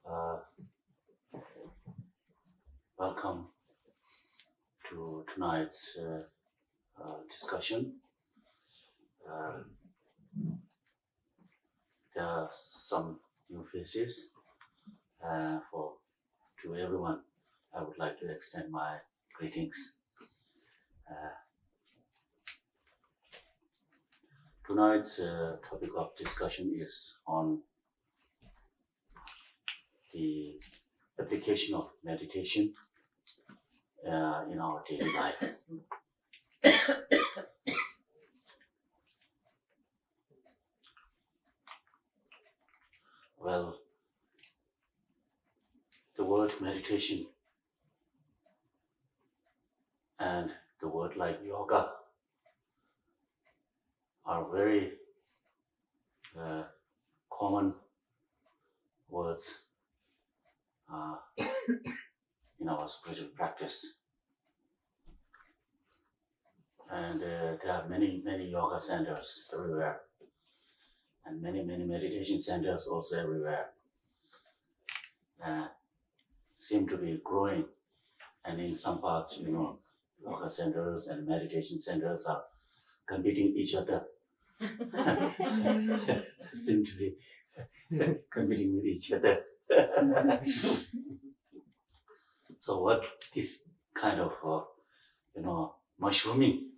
Uh, Welcome to tonight's discussion. Uh, there are some new faces. To everyone, I would like to extend my greetings. Uh, Tonight's topic of discussion is on the application of meditation in our daily life. Well, the word meditation and the word like yoga are very common words in our spiritual practice. And there are many yoga centers everywhere, and many meditation centers also everywhere. Seem to be growing, and in some parts, yoga centers and meditation centers are competing each other. Seem to be competing with each other. So what this kind of mushrooming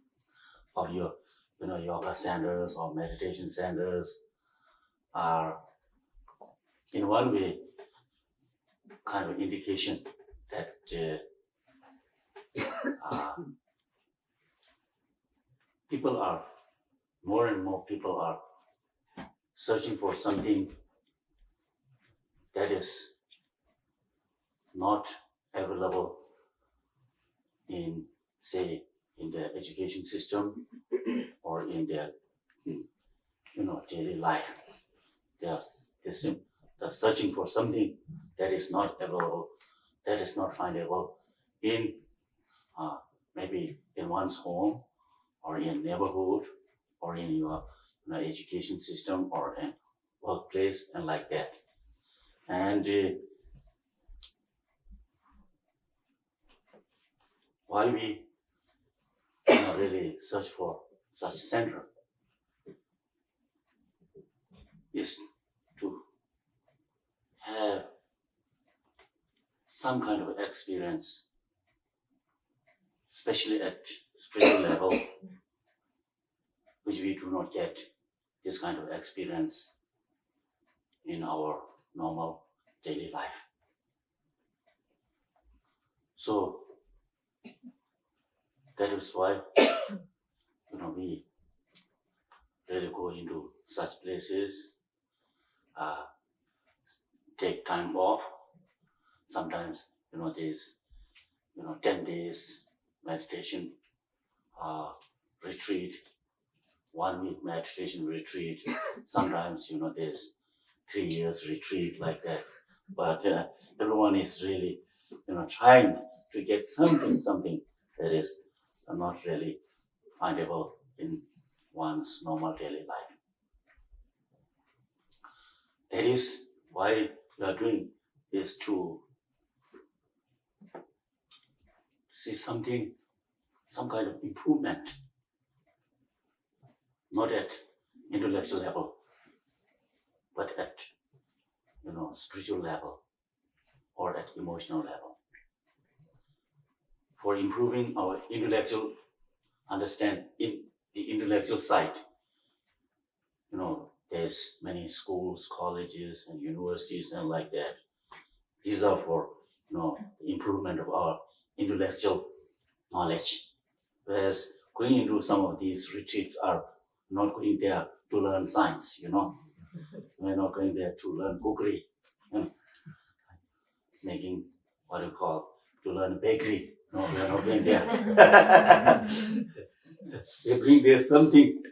of your yoga centers or meditation centers are in one way kind of indication that more and more people are searching for something that is not available in, say, in the education system or in their daily life. They're searching for something that is not available, that is not findable in maybe in one's home or in neighborhood or in your education system or in workplace and like that. And why we really search for such center is to have some kind of experience, especially at spiritual level, which we do not get this kind of experience in our normal daily life. So that is why we really go into such places, take time off. Sometimes there's 10 days meditation retreat, 1 week meditation retreat. Sometimes there's 3 years retreat like that. But everyone is really trying to get something that is not really findable in one's normal daily life. That is why we are doing is to see some kind of improvement, not at intellectual level, but at spiritual level or at emotional level. For improving our intellectual understand in the intellectual side, there's many schools, colleges, and universities and like that. These are for the improvement of our intellectual knowledge. Whereas going into some of these retreats are not going there to learn science, We're not going there to learn cookery, making to learn bakery. No, we're not going there. They bring there something,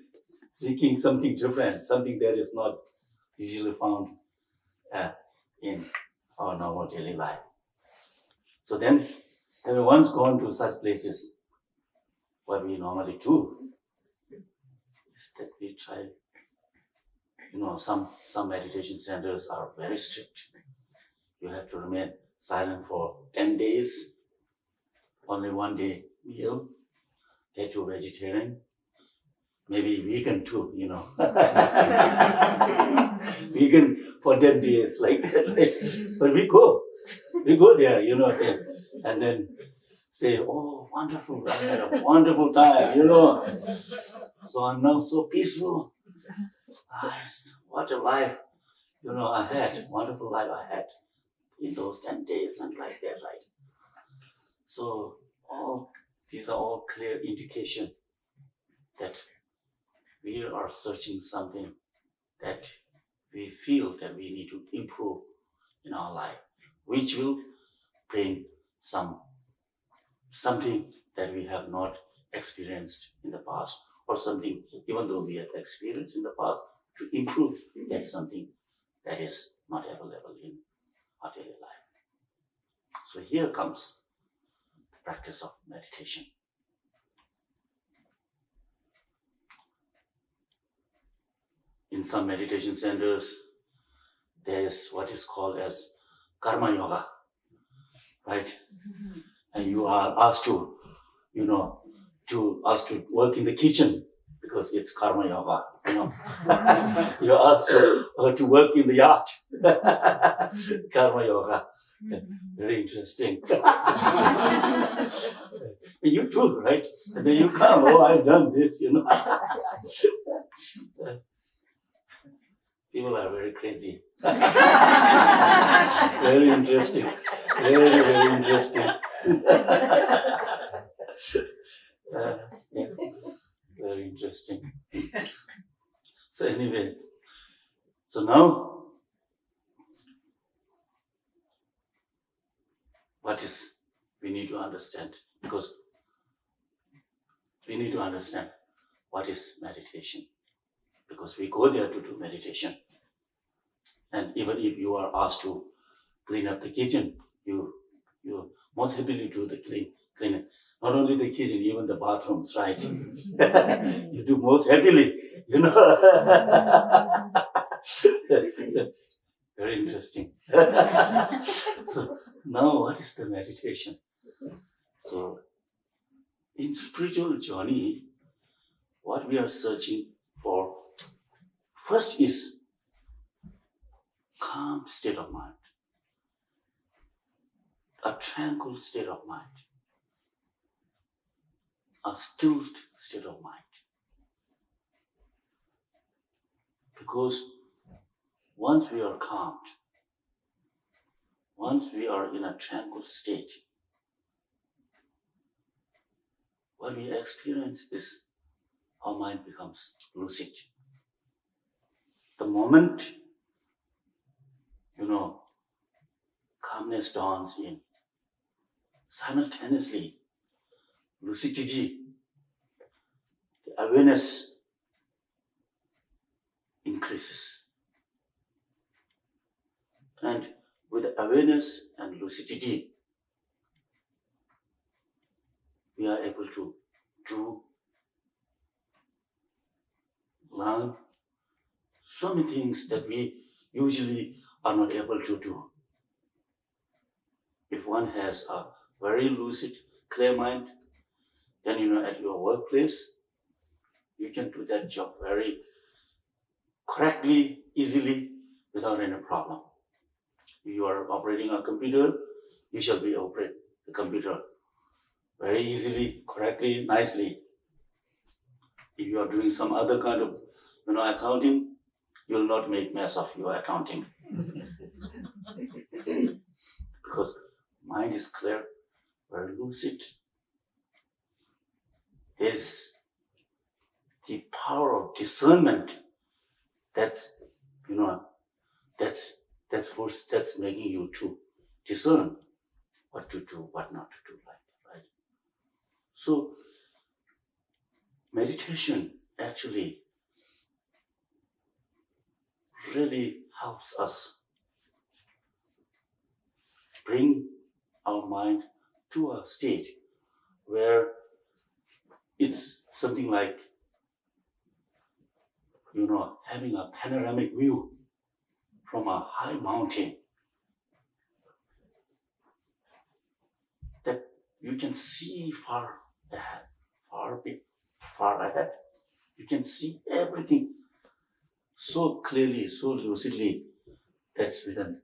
seeking something different, something that is not usually found in our normal daily life. So then, having once gone to such places, what we normally do is that we try, some meditation centers are very strict. you have to remain silent for 10 days, only 1 day meal, get to vegetarian, maybe vegan too, vegan for 10 days, like that, right? But we go there, and then say, oh, wonderful, I had a wonderful time, So I'm now so peaceful. What a life, I had, wonderful life I had in those 10 days and like that, right? So these are all clear indication that we are searching something that we feel that we need to improve in our life, which will bring something that we have not experienced in the past, or something, even though we have experienced in the past, to improve that something that is not available in our daily life. So here comes the practice of meditation. In some meditation centers, there is what is called as karma yoga, right? And you are asked to, asked to work in the kitchen because it's karma yoga, You're asked to work in the yard, karma yoga. Very interesting. You too, right? And then you come, I've done this, People are very crazy. Very interesting. Very, very interesting. Very interesting. So anyway, so now, we need to understand, because we need to understand what is meditation, because we go there to do meditation. And even if you are asked to clean up the kitchen, you most happily do the cleaning. Not only the kitchen, even the bathrooms, right? You do most happily, Very interesting. So now what is the meditation? So in spiritual journey, what we are searching for first is calm state of mind, a tranquil state of mind, a stilled state of mind. Because once we are calmed, once we are in a tranquil state, what we experience is our mind becomes lucid. The moment, calmness dawns in, simultaneously, lucidity, the awareness increases. And with awareness and lucidity, we are able to learn so many things that we usually are not able to do. If one has a very lucid, clear mind, then at your workplace, you can do that job very correctly, easily, without any problem. If you are operating a computer, you shall be operating the computer very easily, correctly, nicely. If you are doing some other kind of accounting, you will not make mess of your accounting. Because mind is clear, very lucid. Is the power of discernment that's making you to discern what to do, what not to do, right? So meditation actually really helps us bring our mind to a state where it's something like, having a panoramic view from a high mountain. you can see far ahead, far ahead. You can see everything so clearly, so lucidly. That's within,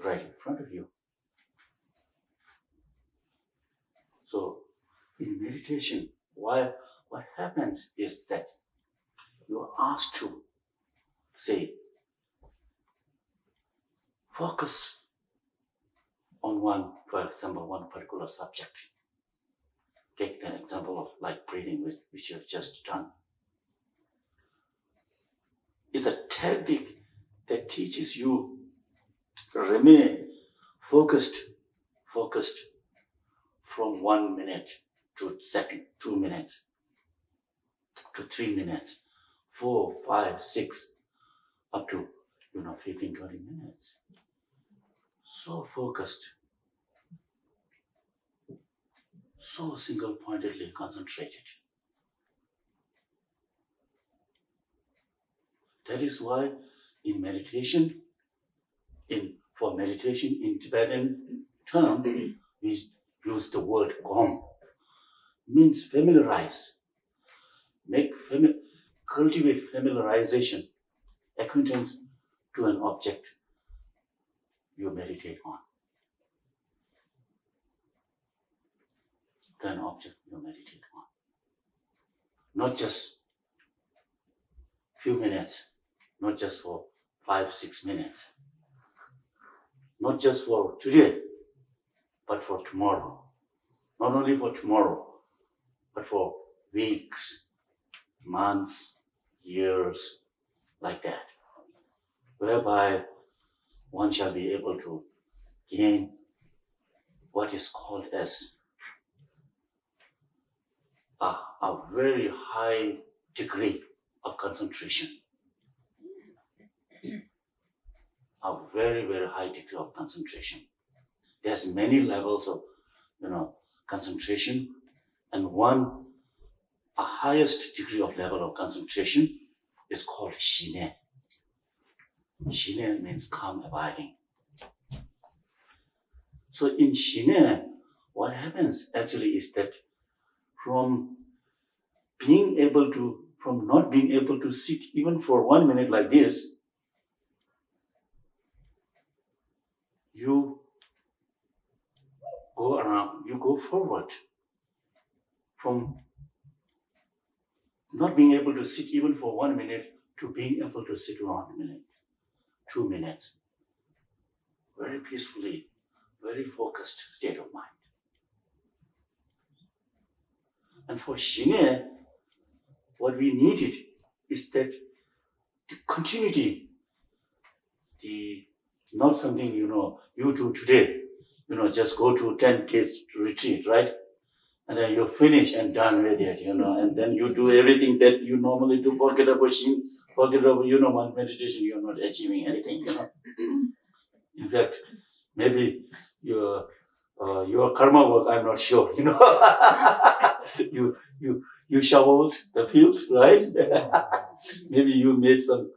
right in front of you. So in meditation, what happens is that you are asked to say, focus on one, for example, one particular subject. Take the example of like breathing, which you have just done. It's a technique that teaches you to remain focused from 1 minute to second, 2 minutes, to 3 minutes, 4, 5, 6, up to 15, 20 minutes. So focused, so single-pointedly concentrated. That is why in meditation, for meditation in Tibetan term, we use the word gom. Means familiarize, cultivate familiarization, acquaintance to an object you meditate on. To an object you meditate on. Not just few minutes, not just for 5, 6 minutes, not just for today, but for tomorrow. Not only for tomorrow, but for weeks, months, years, like that, whereby one shall be able to gain what is called as a very high degree of concentration. A very, very high degree of concentration. There's many levels of, concentration, and a highest degree of level of concentration is called Shine. Shine means calm abiding. So in Shine, what happens actually is that from not being able to sit even for 1 minute like this, you go around, you go forward. From not being able to sit even for 1 minute to being able to sit 1 minute, 2 minutes. Very peacefully, very focused state of mind. And for Shine, what we needed is that the continuity, not something, you do today, just go to 10 days retreat, right? And then you're finished and done with it, and then you do everything that you normally do, forget about meditation, you're not achieving anything, In fact, maybe your karma work, I'm not sure, you shoveled the field, right? Maybe you made some,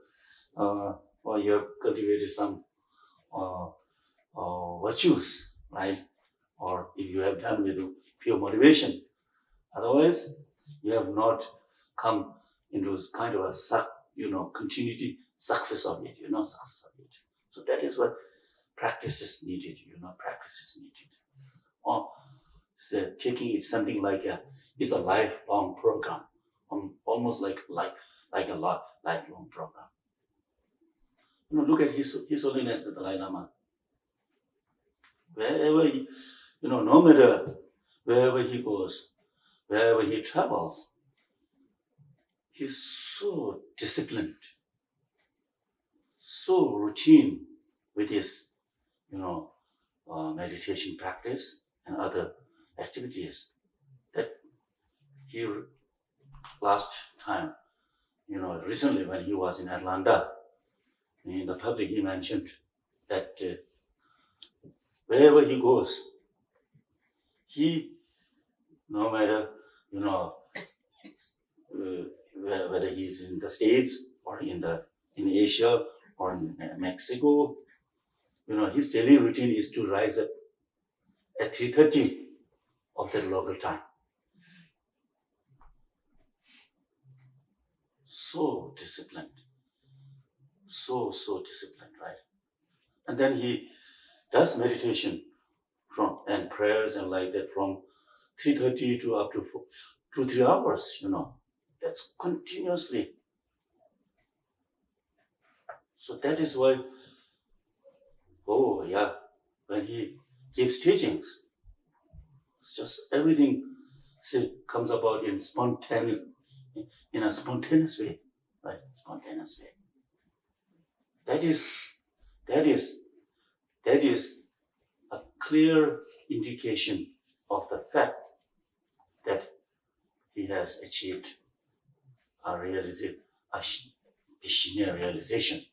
or you have cultivated some virtues, right? Or if you have done with pure motivation. Otherwise, you have not come into kind of a continuity success of it, success of it. So that is what practice is needed, practice is needed. Or taking it something like it's a lifelong program, almost like a lifelong program. Look at His Holiness the Dalai Lama. Wherever no matter wherever he goes, wherever he travels, he's so disciplined, so routine with his, meditation practice and other activities that he last time, recently when he was in Atlanta, in the public, he mentioned that wherever he goes, no matter, whether he's in the States or in Asia or in Mexico, his daily routine is to rise up at 3:30 of their local time. So disciplined. So disciplined, right? And then he does meditation and prayers and like that from 3:30 to up to 2-3 hours, That's continuously. So that is why, when he gives teachings, it's just everything comes about in a spontaneous way, right? Spontaneous way. That is a clear indication of the fact that he has achieved a Geshe realization.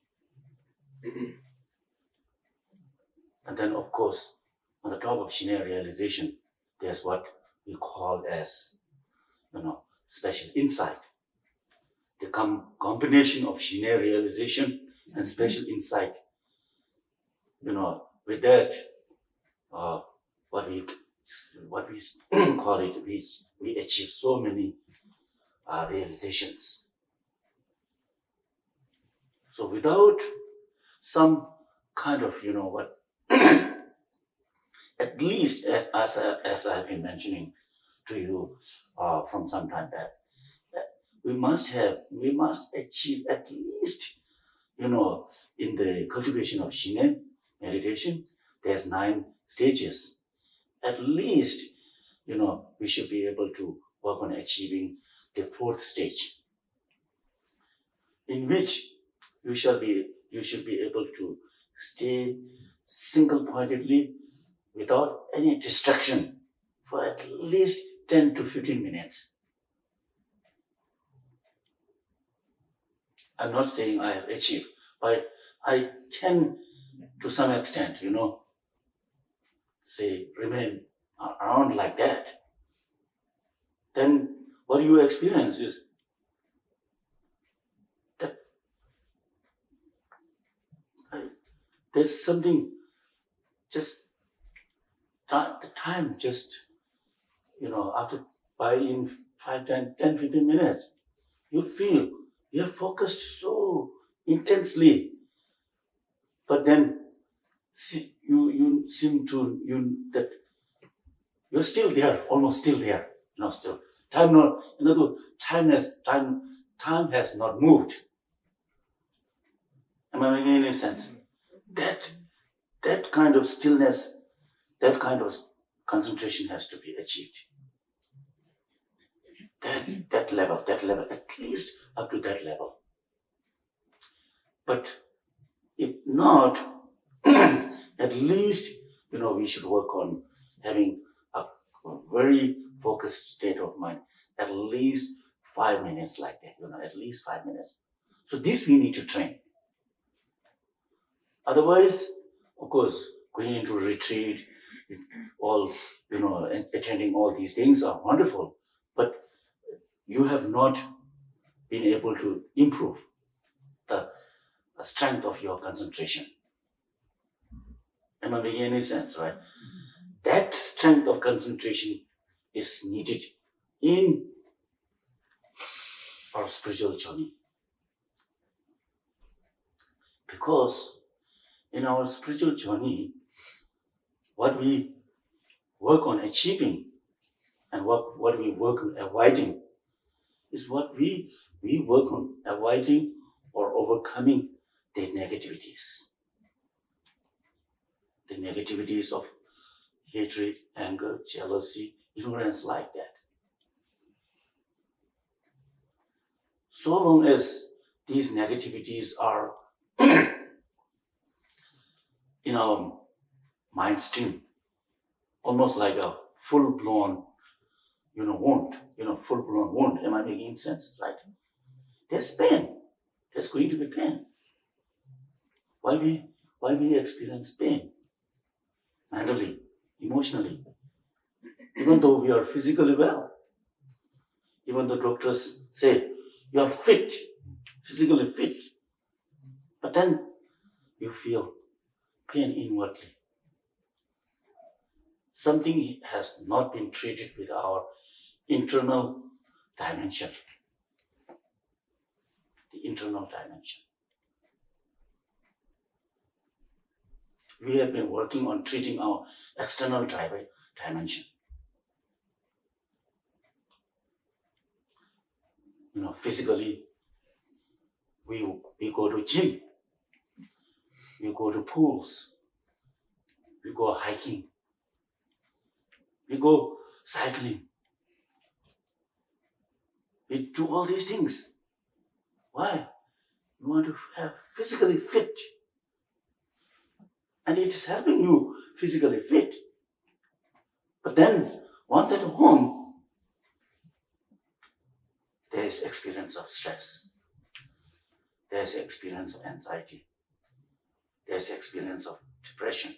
And then, of course, on the top of Geshe realization, there's what we call as, special insight. The combination of Geshe realization and special insight, with that, what we call it, we achieve so many realizations. So without some kind of, at least as I have been mentioning to you from some time back, we must achieve at least, in the cultivation of Geshe meditation, there's 9 stages. At least, we should be able to work on achieving the 4th stage, in which you should be able to stay single-pointedly without any distraction for at least 10 to 15 minutes. I'm not saying I have achieved, but I can, to some extent, remain around like that. Then what you experience is that there's something, just the time just, after in 5, 10, 15 minutes, you feel you're focused so intensely, but then you seem to that you're still there, almost still there, still time has not moved. Am I making any sense? That kind of stillness, that kind of concentration has to be achieved. That level, at least up to that level. But if not, at least, we should work on having a very focused state of mind, at least 5 minutes like that, at least 5 minutes. So this we need to train. Otherwise, of course, going into retreat, all, attending all these things are wonderful, but you have not been able to improve the strength of your concentration. Am I making any sense, right? That strength of concentration is needed in our spiritual journey. Because in our spiritual journey, what we work on achieving and what we work on avoiding is what we work on avoiding or overcoming the negativities. The negativities of hatred, anger, jealousy, ignorance, like that. So long as these negativities are in our mind stream, almost like a full-blown, wound, full-blown wound. Am I making sense? Right? There's pain. There's going to be pain. Why we experience pain? Mentally, emotionally. Even though we are physically well. Even though doctors say you are fit, physically fit. But then you feel pain inwardly. something has not been treated with our internal dimension. The internal dimension. We have been working on treating our external dimension. Physically, we go to gym, we go to pools, we go hiking, we go cycling. We do all these things. Why? We want to have physically fit. And it is helping you physically fit. But then, once at home, there is experience of stress. There is experience of anxiety. There is experience of depression.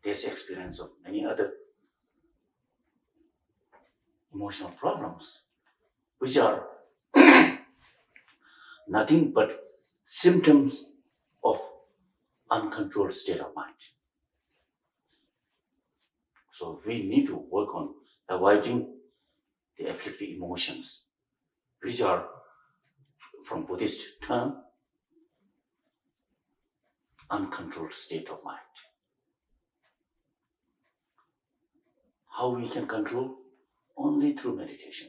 There is experience of many other emotional problems, which are nothing but symptoms of uncontrolled state of mind. So we need to work on avoiding the afflictive emotions, which are, from Buddhist term, uncontrolled state of mind. How we can control? Only through meditation.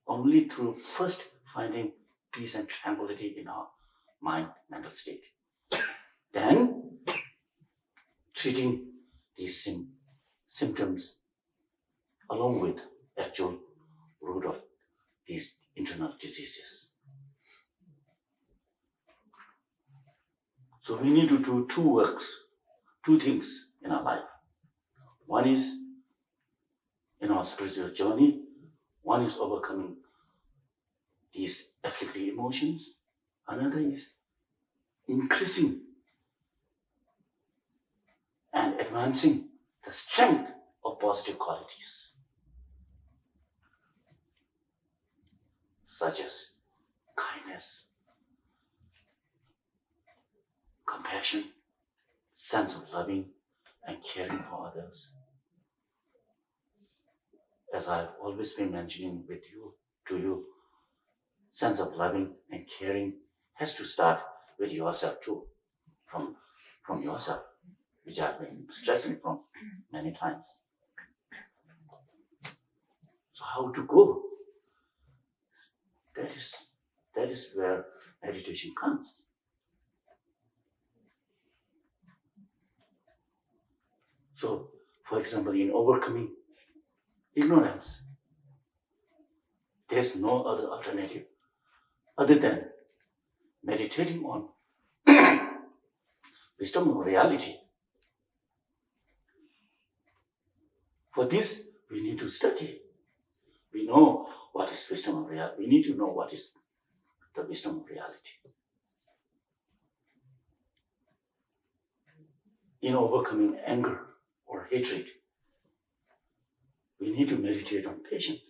Only through first finding peace and tranquility in our mind, mental state. Then treating these symptoms along with actual root of these internal diseases. So we need to do two things in our life. One is in our spiritual journey, one is overcoming these afflictive emotions. Another is increasing and advancing the strength of positive qualities, such as kindness, compassion, sense of loving and caring for others. As I've always been mentioning to you, sense of loving and caring has to start with yourself too, from yourself, which I've been stressing from many times. So how to go? That is where meditation comes. So, for example, in overcoming ignorance, there's no other alternative other than meditating on wisdom of reality. For this, we need to study. We know what is wisdom of reality. We need to know what is the wisdom of reality. In overcoming anger or hatred, we need to meditate on patience,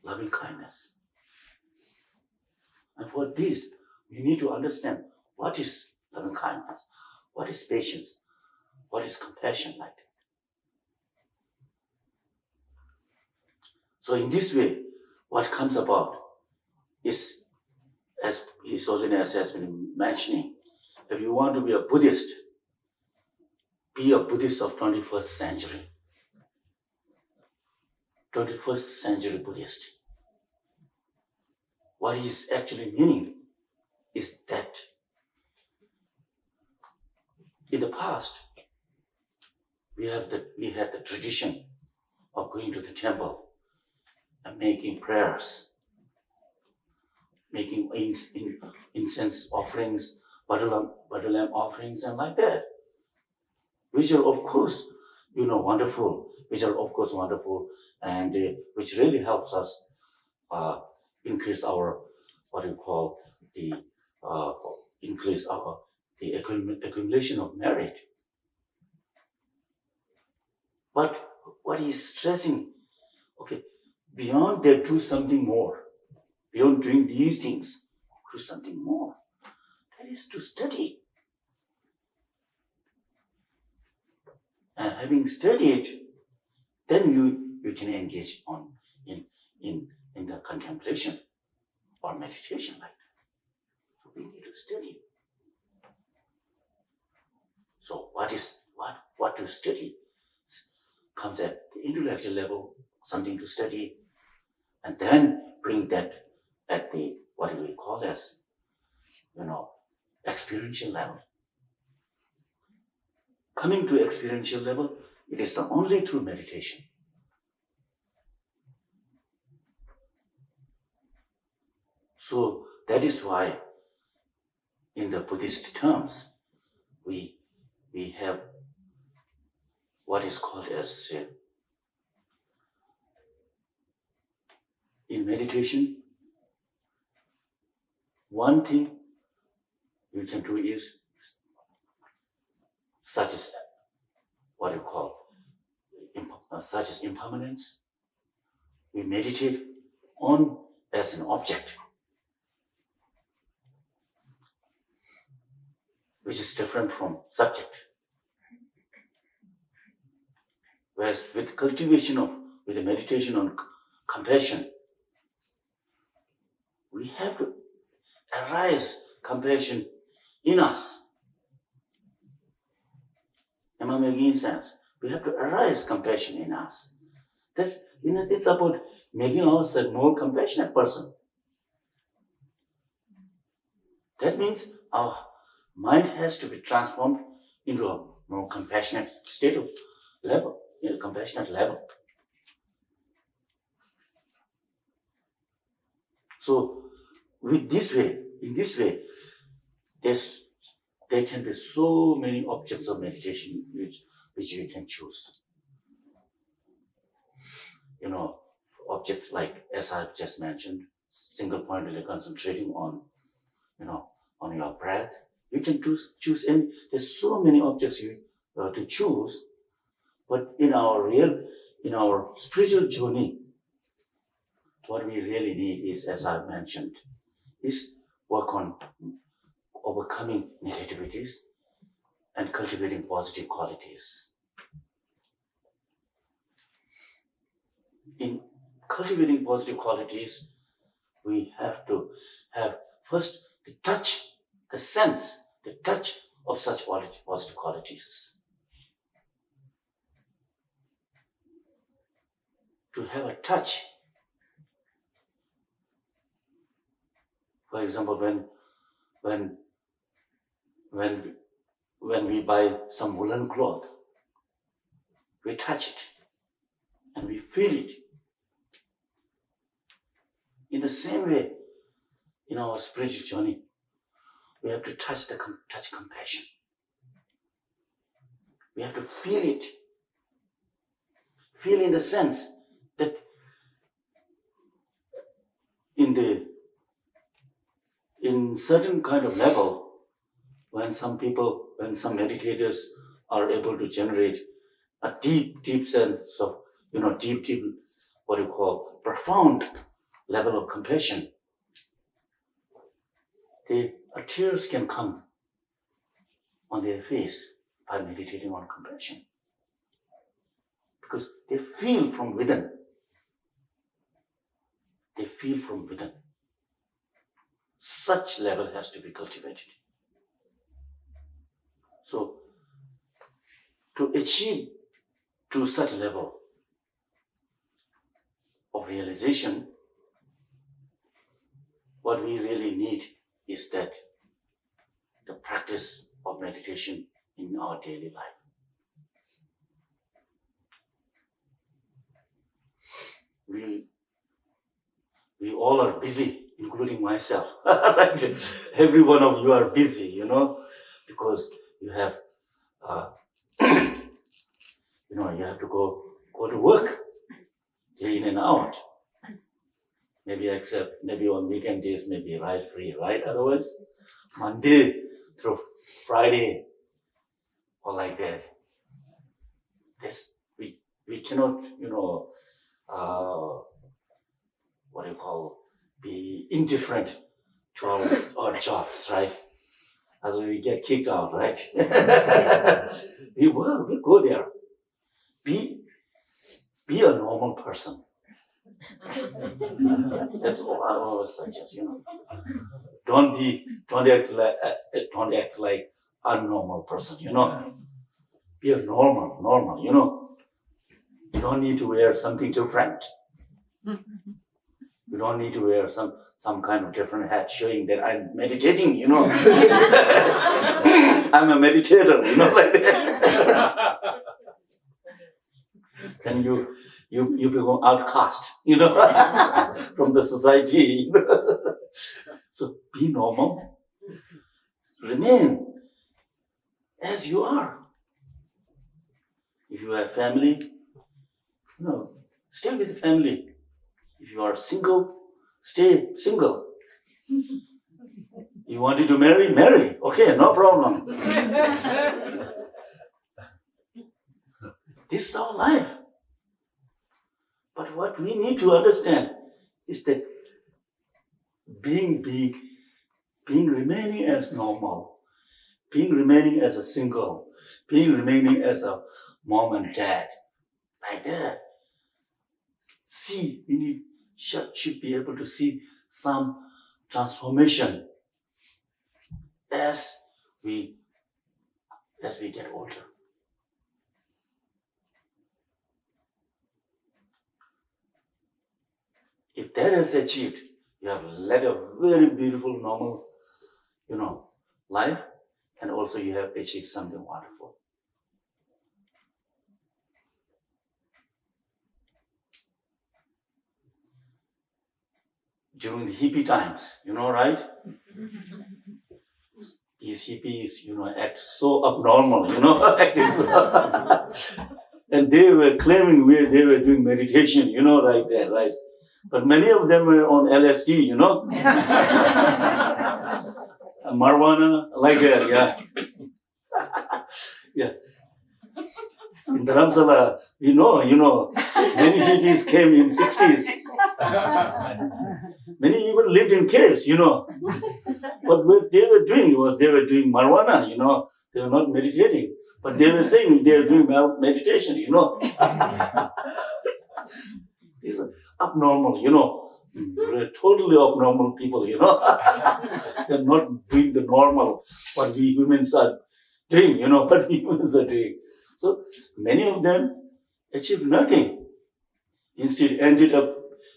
loving kindness. And for this, we need to understand what is loving kindness, what is patience, what is compassion like. So in this way, what comes about is, as His Holiness has been mentioning, if you want to be a Buddhist of 21st century. 21st century Buddhist. What is actually meaning is that in the past, we had the tradition of going to the temple and making prayers, making incense offerings, butter lamp offerings, and like that, which are of course, wonderful, and which really helps us increase our the accumulation of merit. But what is stressing? Okay, beyond that, do something more. beyond doing these things, do something more. That is to study. And having studied, then you can engage in the contemplation or meditation like that. So we need to study. So what to study comes at the intellectual level, something to study, and then bring that at the what do we call as experiential level. Coming to experiential level, it is not only through meditation. So that is why in the Buddhist terms, we have what is called as in meditation, one thing you can do is such as what you call such as impermanence. We meditate on as an object, which is different from subject. Whereas with the meditation on compassion, we have to arise compassion in us. Am I making sense? We have to arise compassion in us. It's about making ourselves more compassionate person. That means our mind has to be transformed into a more compassionate state of level, in a compassionate level. So in this way, there can be so many objects of meditation which you can choose. Objects like, as I've just mentioned, single pointedly concentrating on your breath. You can choose any. There's so many objects to choose, but in our spiritual journey, what we really need is, as I've mentioned, is work on overcoming negativities and cultivating positive qualities. In cultivating positive qualities, we have to have first the touch of such positive qualities. To have a touch. For example, when we buy some woolen cloth, we touch it and we feel it. In the same way, in our spiritual journey, we have to touch compassion. We have to feel it. Feel in the sense that in certain kind of level, when some meditators are able to generate a deep sense of, deep, what you call, profound level of compassion, tears can come on their face by meditating on compassion. Because they feel from within. Such level has to be cultivated. So, to achieve to such level of realization, what we really need is that the practice of meditation in our daily life. We all are busy, including myself. Every one of you are busy, because you have, you have to go to work day in and out. Maybe on weekend days, maybe free, right? Otherwise, Monday through Friday, or like that. We cannot, what do you call, be indifferent to our jobs, right? Otherwise we get kicked out, right? we go there. Be a normal person. That's all I always suggest, Don't act like a normal person, Be a normal, You don't need to wear something different. You don't need to wear some kind of different hat showing that I'm meditating, I'm a meditator, like that. Then you become outcast, from the society. So be normal. Remain as you are. If you have family, stay with the family. If you are single, stay single. You wanted to marry. Okay, no problem. This is our life. But what we need to understand is that remaining as normal, remaining as a single, remaining as a mom and dad, like that. We should be able to see some transformation as we get older. If that is achieved, you have led a very beautiful, normal, life, and also you have achieved something wonderful. During the hippie times, right? These hippies, act so abnormal, and they were claiming they were doing meditation, like that, right? But many of them were on LSD, marijuana, like that, yeah. Yeah. In Dharamsala, many hippies came in 60s. Many even lived in caves, But what they were doing was they were doing marijuana, They were not meditating. But they were saying they were doing meditation, These are abnormal, They're totally abnormal people, They're not doing the normal, what we humans are doing, what we humans are doing. So many of them achieved nothing. Instead, ended up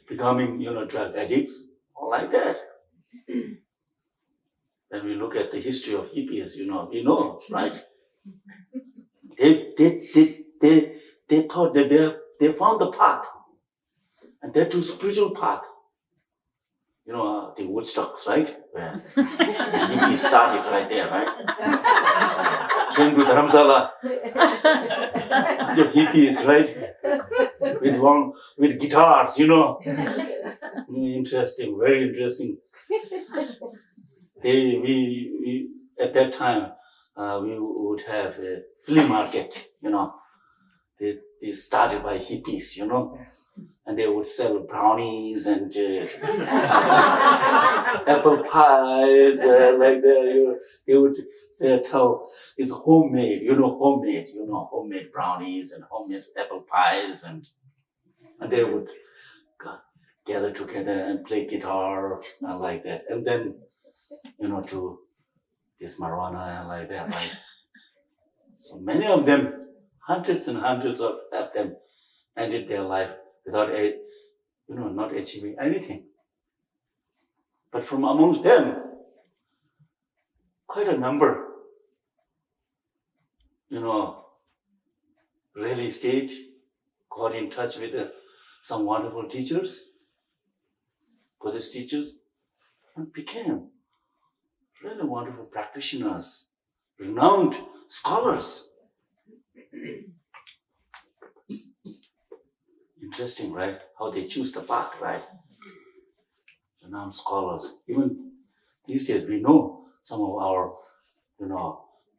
becoming, drug addicts, or like that. When we look at the history of hippies, we know, right? They thought that they found the path, and that too spiritual path. The Woodstocks, right? Where hippies started right there, right? Came to Dharamsala, the hippies, right? With guitars, Interesting, very interesting. We at that time, we would have a flea market, They started by hippies, and they would sell brownies and apple pies, like that. They would tell it's homemade, homemade brownies and homemade apple pies, and they would gather together and play guitar and like that, and then to this marijuana and like that, right? So many of them, hundreds and hundreds of them, ended their life without not achieving anything. But from amongst them, quite a number, really stayed, got in touch with some wonderful teachers, Buddhist teachers, and became really wonderful practitioners, renowned scholars. Interesting, right? How they choose the path, right? Renowned scholars. Even these days, we know some of our,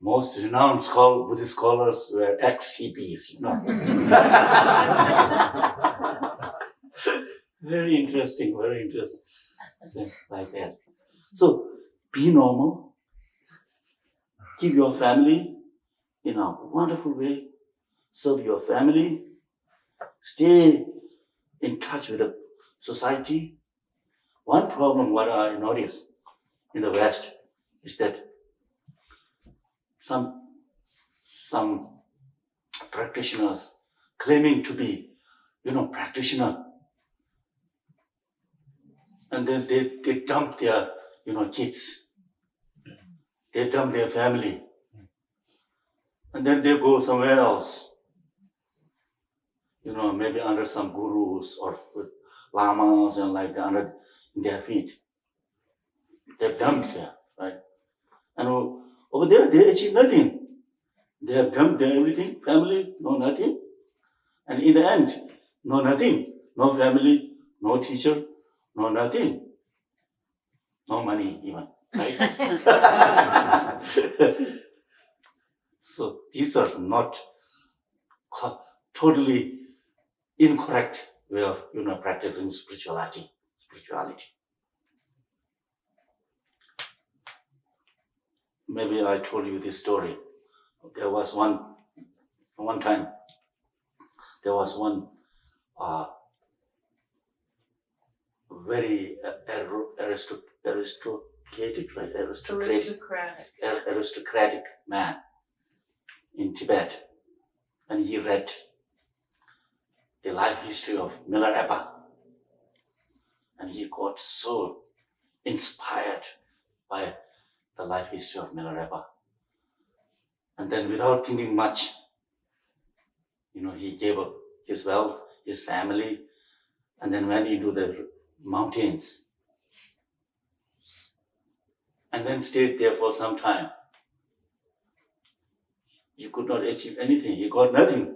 most renowned Buddhist scholars were ex-hippies, Very interesting, very interesting. Like that. So be normal, keep your family in a wonderful way, serve your family, stay in touch with the society. One problem what I notice in the West is that some practitioners claiming to be, practitioner, and then they dump their, kids, they dump their family, and then they go somewhere else, maybe under some gurus or with lamas and like that, under their feet. They're dumped there, right? And over there, they achieve nothing. They have dumped their everything, family, no nothing. And in the end, no nothing, no family, no teacher, no nothing, no money even, right? So these are not totally incorrect way of practicing spirituality. Maybe I told you this story. There was one time. There was one very aristocratic man in Tibet, and he read the life history of Milarepa, and he got so inspired by the life history of Milarepa. And then without thinking much, he gave up his wealth, his family, and then went into the mountains. And then stayed there for some time. He could not achieve anything. He got nothing.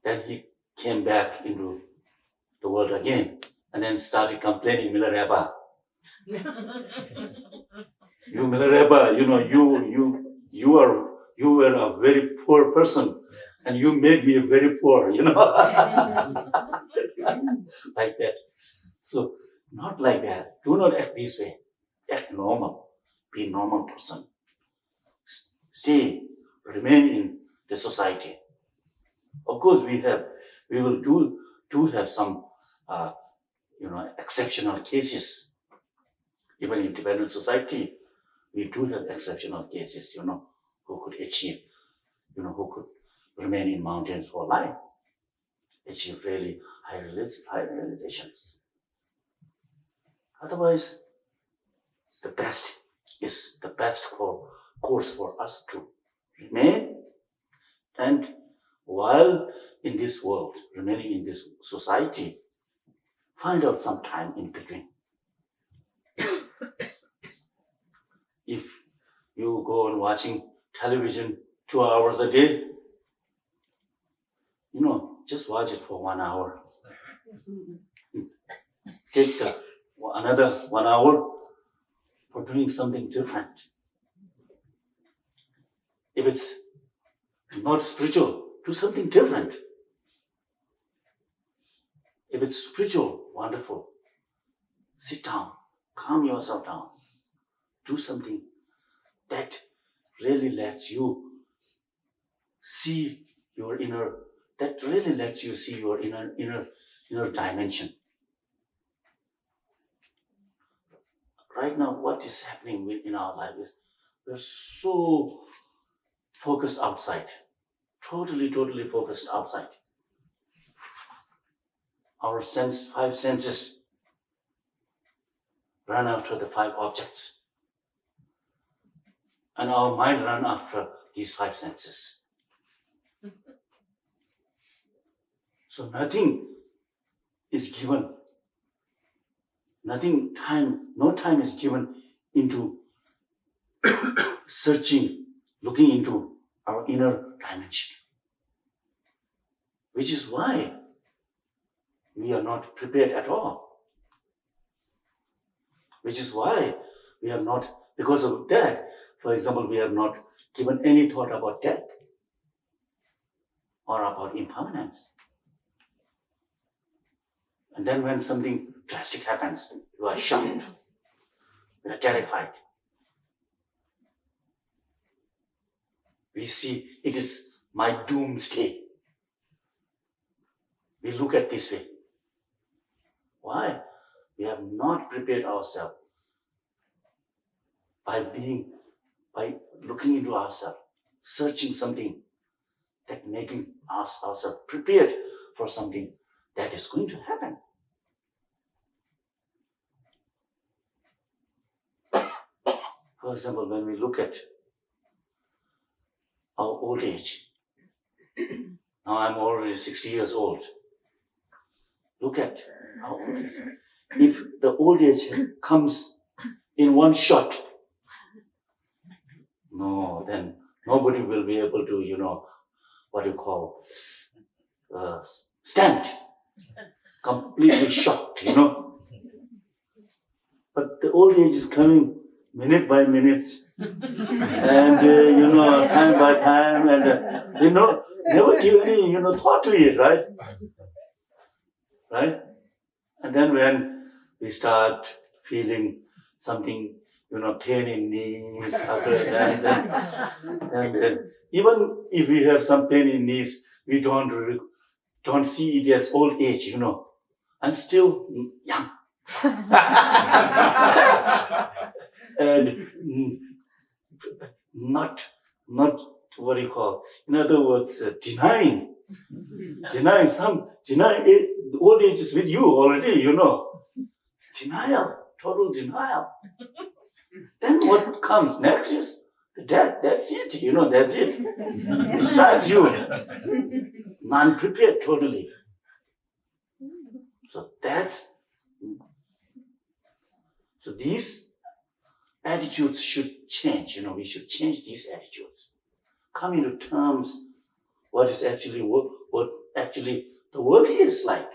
Then he came back into the world again and then started complaining, Milarepa. You Milarepa, you were a very poor person and you made me very poor, like that. So not like that. Do not act this way. Act normal. Be a normal person. Stay, remain in the society. Of course, we will do have some, exceptional cases. Even in Tibetan society, we do have exceptional cases, who could achieve, who could remain in mountains for life, achieve really high realizations. Otherwise, the best course for us to remain, and while in this world, remaining in this society, find out some time in between. If you go on watching television 2 hours a day, just watch it for 1 hour. Take another 1 hour for doing something different. If it's not spiritual, do something different. If it's spiritual, wonderful. Sit down, calm yourself down. Do something that really lets you see your inner dimension. Right now, what is happening in our life is we're so focused outside, totally focused outside. Our five senses run after the 5 objects. And our mind run after these 5 senses. So nothing is given. No time is given into searching, looking into our inner dimension. Which is why we are not prepared at all. Which is why we are not, because of that, for example, we have not given any thought about death or about impermanence. And then when something drastic happens, you are shocked, you are terrified. We see it is my doomsday. We look at this way. Why? We have not prepared ourselves by looking into ourselves, searching something, that making ourselves prepared for something that is going to happen. For example, when we look at our old age, now I'm already 60 years old. Look at our old age. If the old age comes in one shot, no, then nobody will be able to, what you call, stand. Completely shocked, But the old age is coming minute by minute, and time by time, and never give any thought to it, right? Right? And then when we start feeling something, pain in knees, and then even if we have some pain in knees, we don't see it as old age, I'm still young. And not what do you call? In other words, denying the old age is with you already, It's denial, total denial. Then what comes next is the death. That's it, that's it. It strikes you. Non-prepared totally. So these attitudes should change, we should change these attitudes. Come into terms what actually the world is like.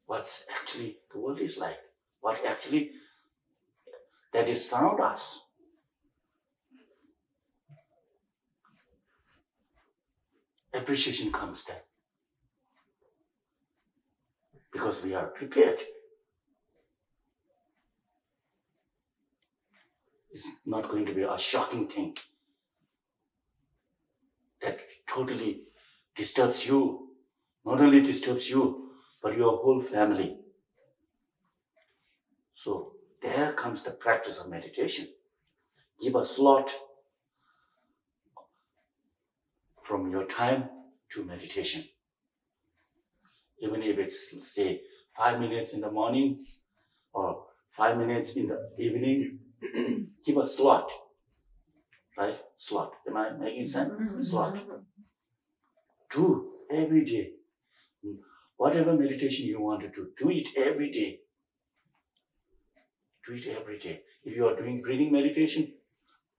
What's actually the world is like. What actually that is surround us. Appreciation comes then. Because we are prepared. It's not going to be a shocking thing that totally disturbs you. Not only disturbs you, but your whole family. So there comes the practice of meditation. Give a slot from your time to meditation. Even if it's, say, 5 minutes in the morning or 5 minutes in the evening, give a slot, right? Slot. Am I making sense? Slot. Do every day. Whatever meditation you want to do it every day. Do it every day. If you are doing breathing meditation,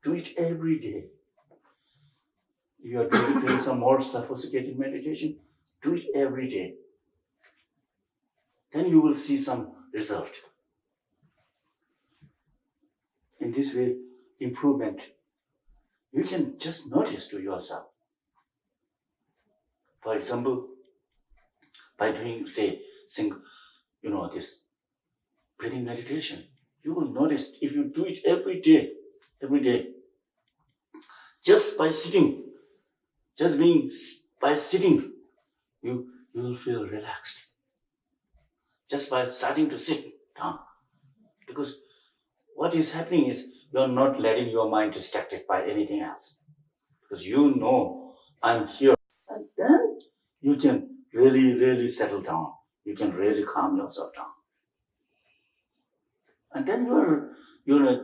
do it every day. If you are doing some more sophisticated meditation, do it every day. Then you will see some result. In this way, improvement, you can just notice to yourself. For example, by doing, say, this breathing meditation, you will notice if you do it every day, just by sitting, by sitting, you will feel relaxed. Just by starting to sit down. Because what is happening is you are not letting your mind distracted by anything else. Because I'm here. And then you can really, really settle down. You can really calm yourself down. And then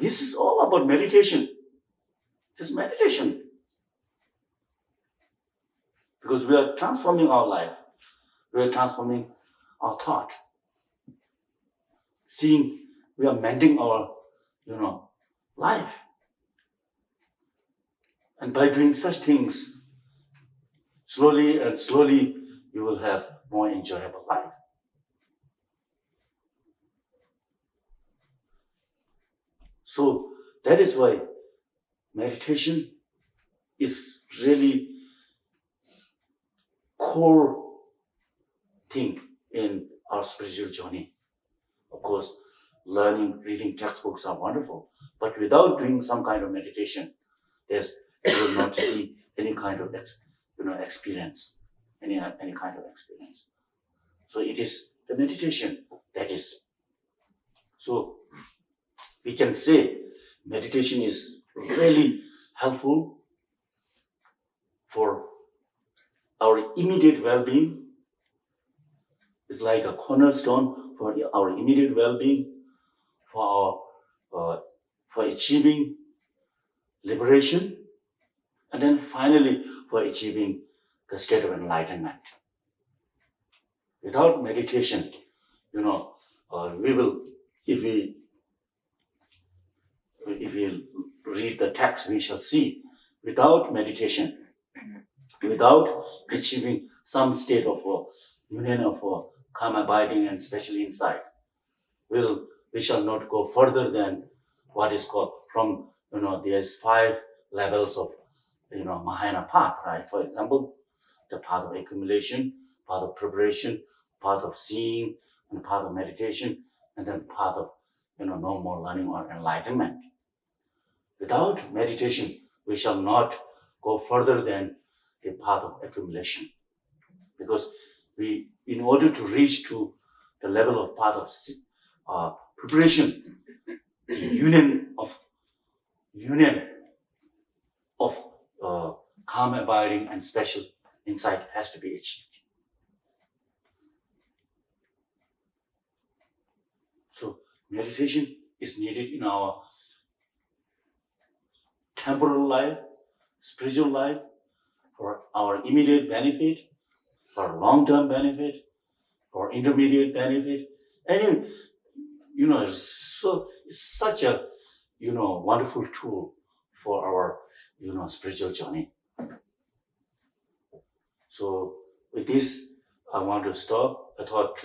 this is all about meditation. Just meditation. Because we are transforming our life. We are transforming our thought. Seeing we are mending our, life. And by doing such things, slowly you will have more enjoyable life. So that is why meditation is really core thing in our spiritual journey. Of course, learning, reading textbooks are wonderful, but without doing some kind of meditation, you will not see any kind of experience, any kind of experience. So it is the meditation that is. So we can say meditation is really helpful for our immediate well-being. It's like a cornerstone for our immediate well-being, for achieving liberation, and then finally for achieving the state of enlightenment. Without meditation, we will, if we read the text, we shall see, without meditation, without achieving some state of union of calm abiding and special insight, we shall not go further than what is called from, there's 5 levels of, Mahayana path, right? For example, the path of accumulation, path of preparation, path of seeing, and path of meditation, and then path of, no more learning or enlightenment. Without meditation, we shall not go further than the path of accumulation. Because in order to reach to the level of path of preparation, the union of calm abiding and special insight has to be achieved. So meditation is needed in our temporal life, spiritual life, for our immediate benefit, for long-term benefit, for intermediate benefit. And it's such a wonderful tool for our spiritual journey. So with this, I want to stop. I thought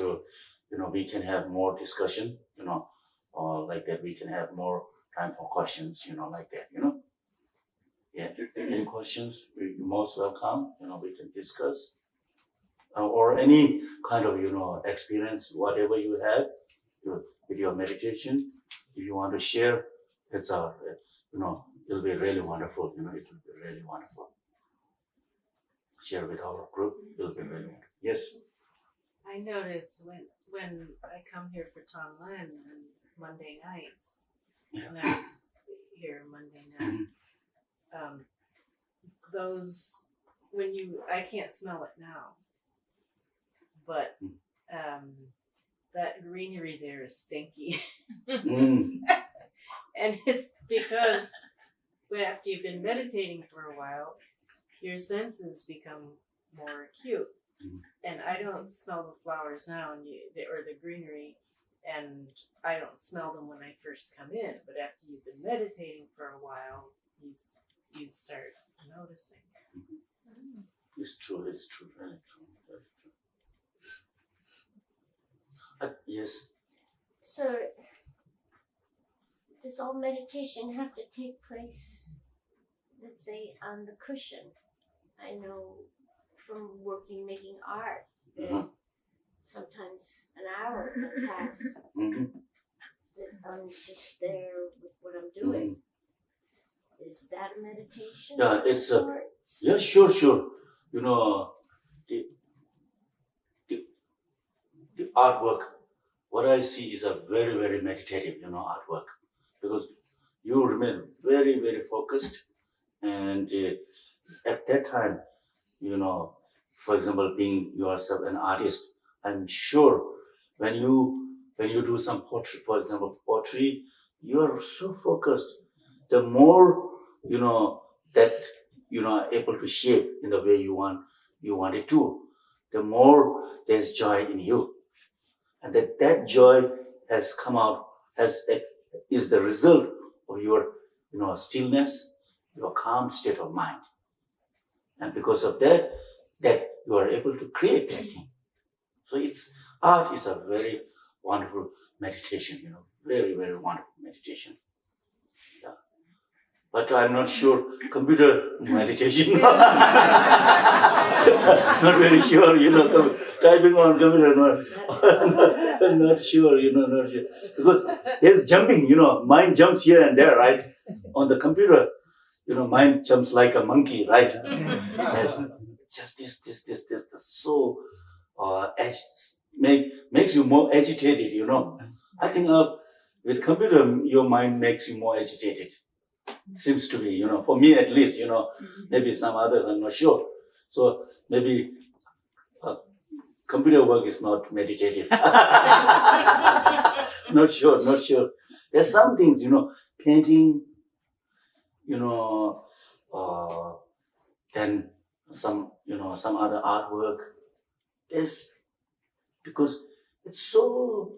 we can have more discussion, like that. We can have more time for questions, like that, Yeah. Any questions? You're most welcome. We can discuss. Or any kind of, experience, whatever you have with your meditation. If you want to share, it's it'll be really wonderful. It will be really wonderful. Share with our group. It'll be really wonderful. Yes. I notice when I come here for Tonglen on Monday nights, when I was here Monday night, I can't smell it now, but that greenery there is stinky. And it's because after you've been meditating for a while, your senses become more acute. And I don't smell the flowers now, or the greenery, and I don't smell them when I first come in. But after you've been meditating for a while, you start noticing. It's true, very true, very true. Yes. So, does all meditation have to take place, let's say, on the cushion? I know from making art, sometimes an hour can pass that I'm just there with what I'm doing. Is that a meditation? Yeah, it's sorts? Yeah, sure. The artwork, what I see is a very, very meditative, artwork, because you remain very, very focused, and at that time, for example, being yourself an artist, I'm sure when you do some poetry, for example, you are so focused. The more that are able to shape in the way you want it to, the more there's joy in you, and that joy has come out is the result of your stillness, your calm state of mind, and because of that you are able to create that thing. So art is a very wonderful meditation, very, very wonderful meditation. Yeah. but I'm not sure computer meditation. Not very sure, typing on computer, not sure, not sure. Because there's jumping, mind jumps here and there, right? On the computer, mind jumps like a monkey, right? Just this, so makes you more agitated, I think with computer, your mind makes you more agitated. Seems to be, for me at least, maybe some others, I'm not sure. So maybe computer work is not meditative. Not sure. There's some things, painting, then some other artwork. There's, because it's so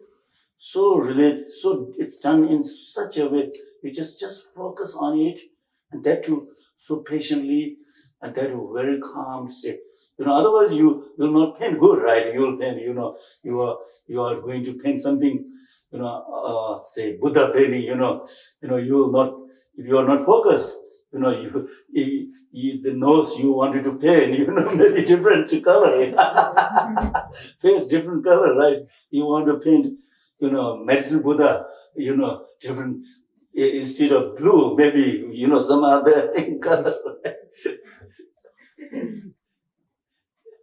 related, so it's done in such a way, you just focus on it, and that too so patiently, and that too very calm state. Otherwise you will not paint good, right? You will paint, you are going to paint something, say Buddha painting, you will not, if you are not focused, the nose you wanted to paint, maybe different color, face different color, right? You want to paint, medicine Buddha, different, instead of blue, maybe, some other thing color.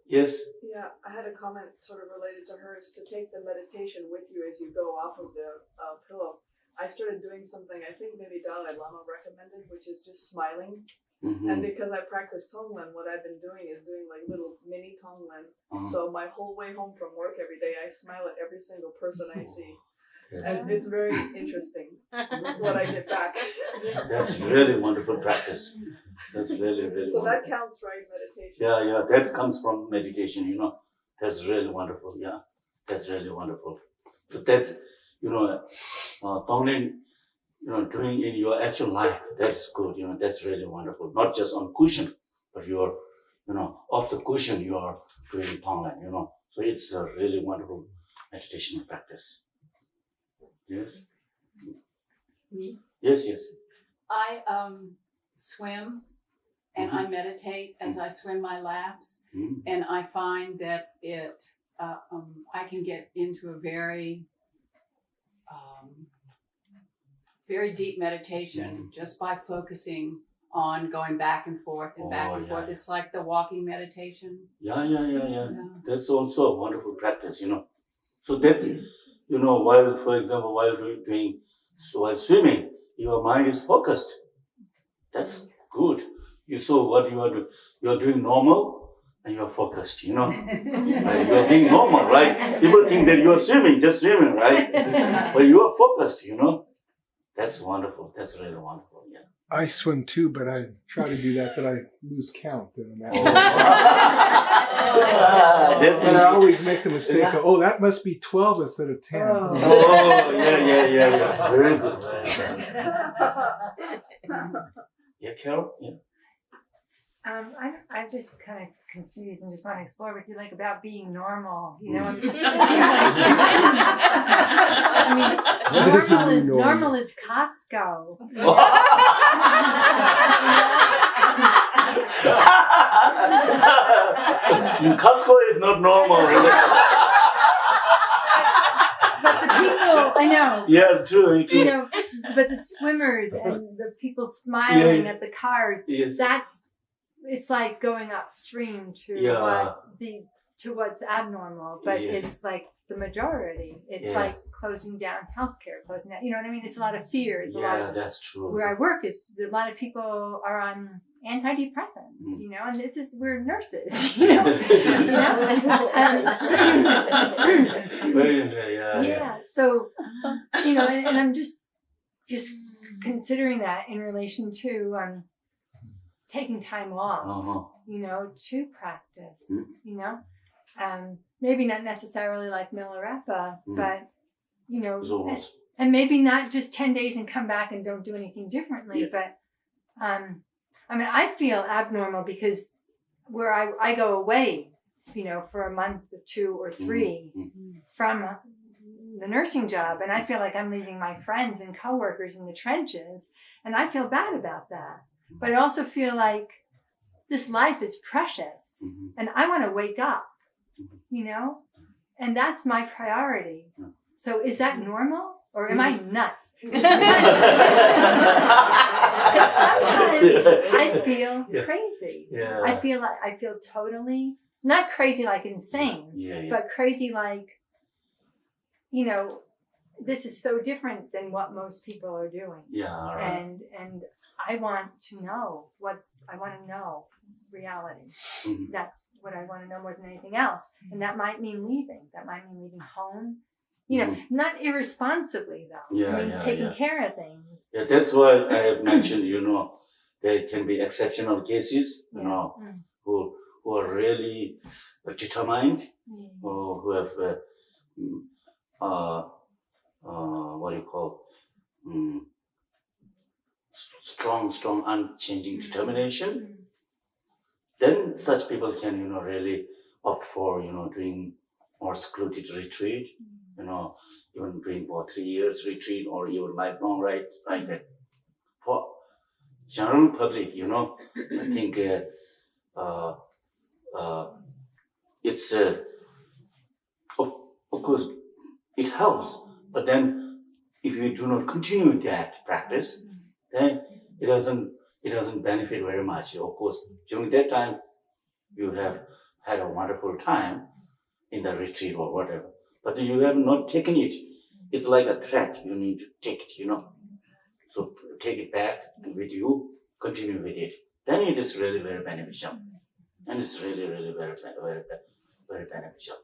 Yes? Yeah, I had a comment sort of related to hers, to take the meditation with you as you go off of the pillow. I started doing something I think maybe Dalai Lama recommended, which is just smiling. Mm-hmm. And because I practice Tonglen, what I've been doing is doing like little mini Tonglen. Uh-huh. So my whole way home from work every day, I smile at every single person I see. Yes. And it's very interesting what I get back. That's really wonderful practice. That's really So wonderful. that counts, right? Meditation. Yeah, that comes from meditation, That's really wonderful. Yeah, that's really wonderful. So that's, Tonglen, doing in your actual life, that's good, that's really wonderful. Not just on cushion, but you're, off the cushion, you are doing Tonglen, So it's a really wonderful meditation practice. Yes? Me? Yes. I swim and I meditate as I swim my laps, Mm-hmm. and I find that I can get into a very deep meditation just by focusing on going back and forth and back and forth. It's like the walking meditation. Yeah. That's also a wonderful practice, So that's, while swimming, your mind is focused. That's good. So what you are doing, you are doing normal and you are focused, Right? You are being normal, right? People think that you are just swimming, right? But you are focused, That's wonderful. That's really wonderful, yeah. I swim too, but I try to do that, but I lose count. And I always make the mistake of, that must be 12 instead of 10. Yeah. Very good. Yeah, Carol? Yeah. I'm just kind of confused and just want to explore with you, about being normal. It seems like, normal is Costco. Costco is not normal. But the people, I know. Yeah, true. But the swimmers and the people smiling at the cars, yes. It's like going upstream to what's abnormal, but it's like the majority. It's like closing down healthcare, you know what I mean? It's a lot of fear. It's a lot of, that's true. where I work is a lot of people are on antidepressants, and we're nurses, So, and I'm just considering that in relation to taking time off, to practice, maybe not necessarily like Milarepa, but, and maybe not just 10 days and come back and don't do anything differently, but, I feel abnormal because where I go away, for a month or 2 or 3 from the nursing job, and I feel like I'm leaving my friends and coworkers in the trenches, and I feel bad about that. But I also feel like this life is precious, and I want to wake up, and that's my priority. So is that normal? Or am I nuts? Because sometimes I feel crazy. Yeah. I feel totally not crazy like insane, but crazy like, this is so different than what most people are doing. Yeah. Right. And I want to know reality. That's what I want to know more than anything else. And that might mean leaving. That might mean leaving home. Not irresponsibly though. It means taking care of things. Yeah, that's why I have mentioned, there can be exceptional cases, who are really determined, or who have, what do you call, strong, unchanging determination. Then such people can, really opt for, doing more secluded retreat. Even doing for 3 years retreat or even lifelong, right? For general public, I think it's of course it helps, but then if you do not continue that practice, then it doesn't benefit very much. Of course, during that time you have had a wonderful time in the retreat or whatever. But you have not taken it. It's like a threat. You need to take it, So take it back and with you, continue with it. Then it is really very beneficial. And it's really, really very, very, very beneficial.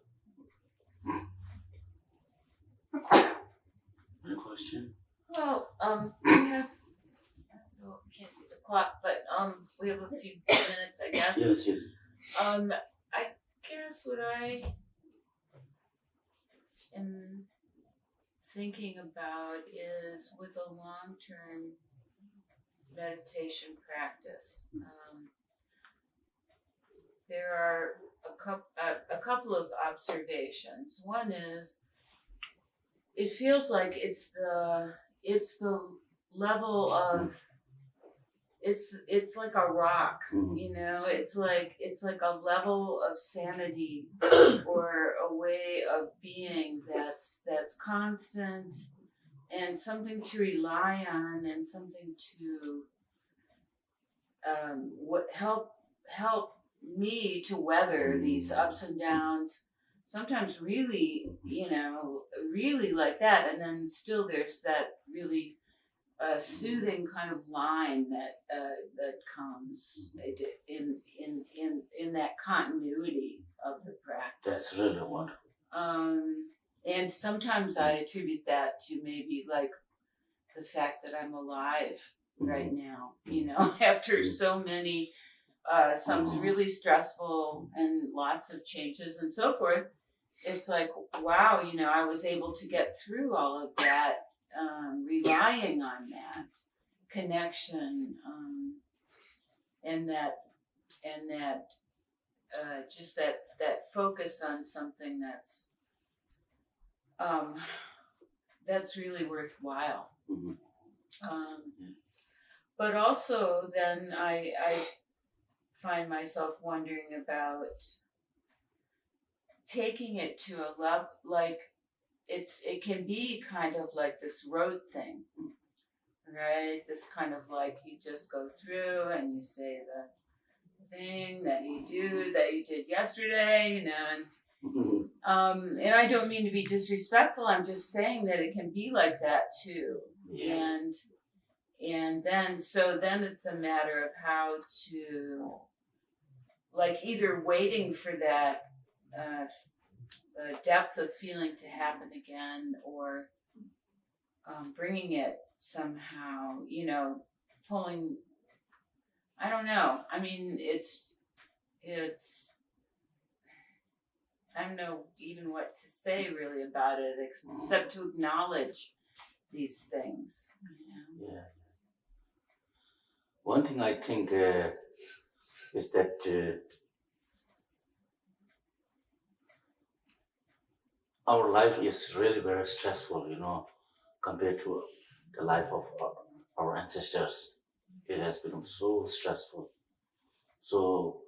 Any question? Well, we have, I can't see the clock, but we have a few minutes, I guess. Yes. I guess what I am thinking about is with a long-term meditation practice. There are a couple of observations. One is, it feels like it's the level of it's like a rock, it's like a level of sanity or a way of being that's constant and something to rely on and something to help me to weather these ups and downs, sometimes really really like that, and then still there's that really soothing kind of line that comes in that continuity of the practice. That's really wonderful. And sometimes I attribute that to maybe like the fact that I'm alive right now, after so many, some really stressful and lots of changes and so forth. It's like, wow, I was able to get through all of that, relying on that connection, and that just that focus on something that's really worthwhile. But also then I find myself wondering about taking it to a level, like it can be kind of like this rote thing, right? This kind of like you just go through and you say the thing that you did yesterday, and I don't mean to be disrespectful. I'm just saying that it can be like that too. Yes. And then it's a matter of how to, like, either waiting for that depth of feeling to happen again, or bringing it somehow, pulling. I don't know. I mean, it's. I don't know even what to say really about it, except to acknowledge these things. Yeah. One thing I think is that our life is really very stressful, compared to the life of our ancestors. It has become so stressful. So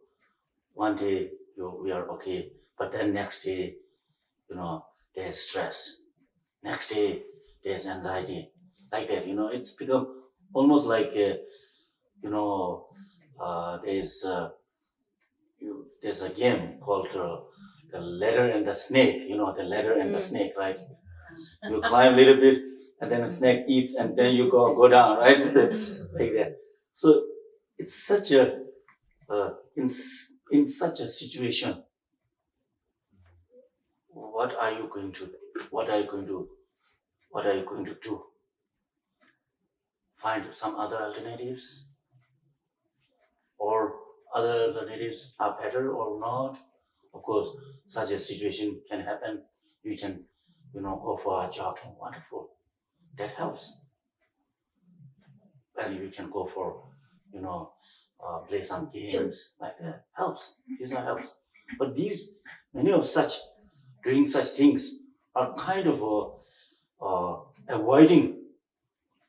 one day we are okay, but then next day, there's stress. Next day there's anxiety, like that. It's become almost like there's a game called the ladder and the snake. The ladder and the snake, right? You climb a little bit, and then the snake eats, and then you go down, right? Like that. So it's such a in such a situation. What are you going to do? Find some other alternatives, or other alternatives are better or not? Of course, such a situation can happen. You can, go for a jogging. Wonderful. That helps. And you can go for, play some games like that. Helps. These are helps. But many of doing such things are kind of avoiding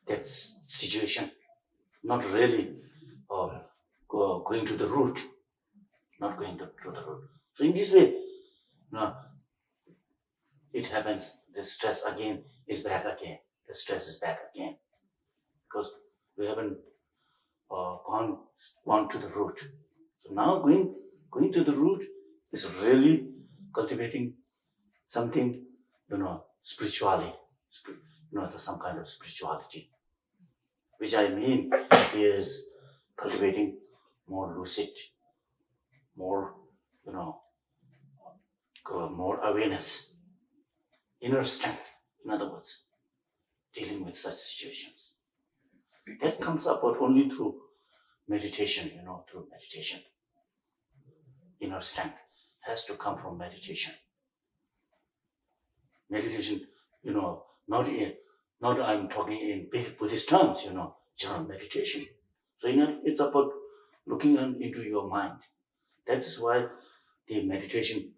that situation, not really going to the root, not going to the root. So in this way, it happens. The stress again is back again. The stress is back again because we haven't gone to the root. So now going to the root is really cultivating something, spiritually, some kind of spirituality, which I mean is cultivating more lucid, more, more awareness, inner strength, in other words, dealing with such situations. That comes about only through meditation, through meditation. Inner strength has to come from meditation. Meditation, not I'm talking in Buddhist terms, general meditation. So it's about looking into your mind. That is why the meditation,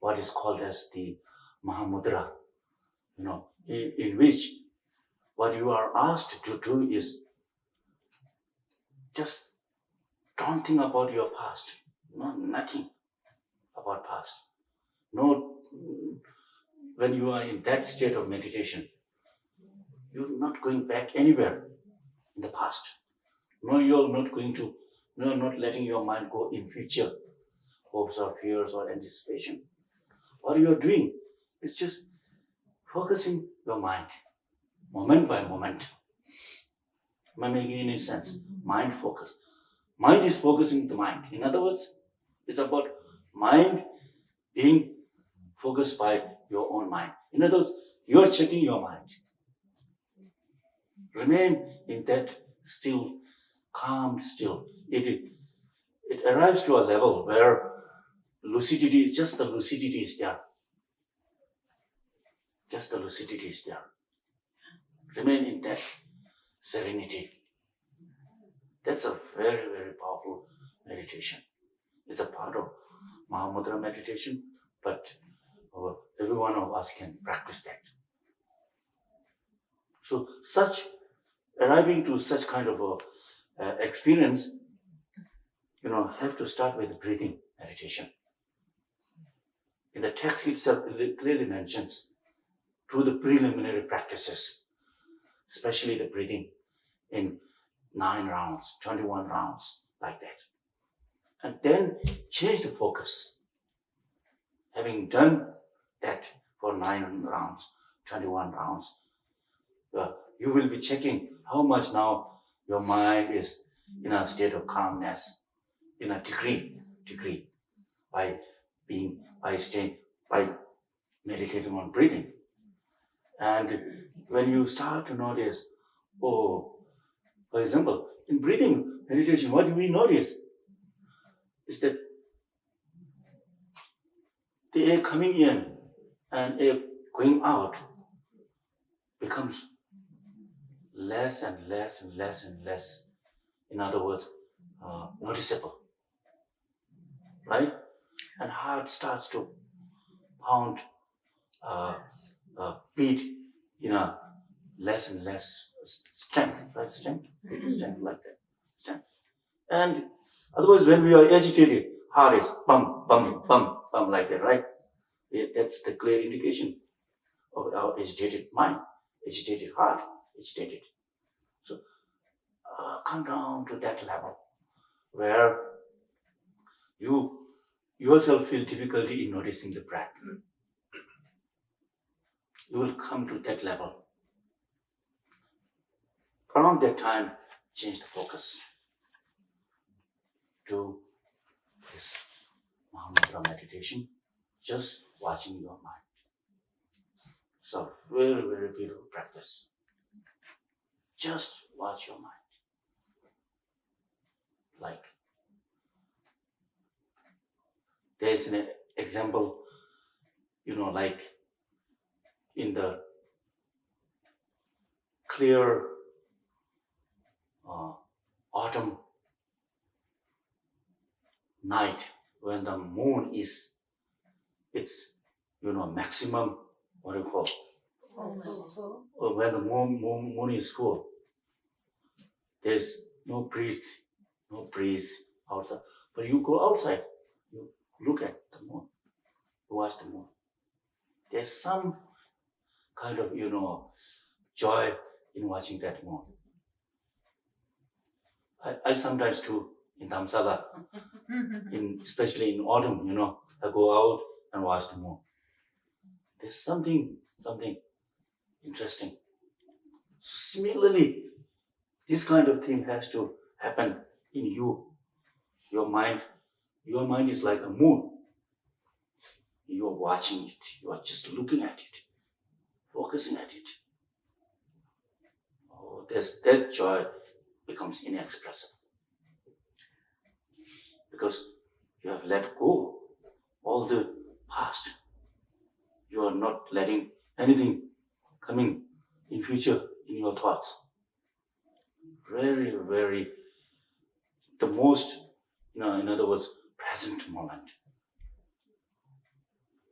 what is called as the Mahamudra, in which what you are asked to do is just don't think about your past. Nothing about past. No, when you are in that state of meditation, you're not going back anywhere in the past. No, you're not letting your mind go in future, hopes or fears or anticipation. What you are doing is just focusing your mind, moment by moment. Am I making any sense? Mind focus. Mind is focusing the mind. In other words, it's about mind being focused by your own mind. In other words, you are checking your mind. Remain in that still, calm still. It arrives to a level where lucidity, just the lucidity is there. Just the lucidity is there. Remain in that serenity. That's a very, very powerful meditation. It's a part of Mahamudra meditation, but every one of us can practice that. So arriving to such kind of experience, have to start with breathing meditation. In the text itself, it clearly mentions through the preliminary practices, especially the breathing in 9 rounds, 21 rounds, like that. And then change the focus. Having done that for 9 rounds, 21 rounds, you will be checking how much now your mind is in a state of calmness, in a degree, by meditating on breathing. And when you start to notice, for example, in breathing meditation, what we notice is that the air coming in and air going out becomes less and less and less and less. In other words, noticeable, right? And heart starts to pound beat, less and less strength, right? Strength like that, strength. And otherwise, when we are agitated, heart is bump, bump, bump, bump like that, right? That's the clear indication of our agitated mind, agitated heart, agitated. So come down to that level where you yourself feel difficulty in noticing the breath. You will come to that level. Around that time, change the focus to this Mahamudra meditation, just watching your mind. So very, very beautiful practice. Just watch your mind. Like, there's an example, like in the clear autumn night when the moon is, maximum, what do you call, when the moon is full. There's no breeze outside. But you go outside, you look at the moon, you watch the moon. There's some kind of, joy in watching that moon. I sometimes do in Dhamsala, especially in autumn, I go out and watch the moon. There's something interesting. Similarly, this kind of thing has to happen in you. Your mind is like a moon. You are watching it. You are just looking at it, focusing at it. Oh, that joy becomes inexpressible. Because you have let go all the past. You are not letting anything coming in future in your thoughts. Very, very, the most, in other words, present moment.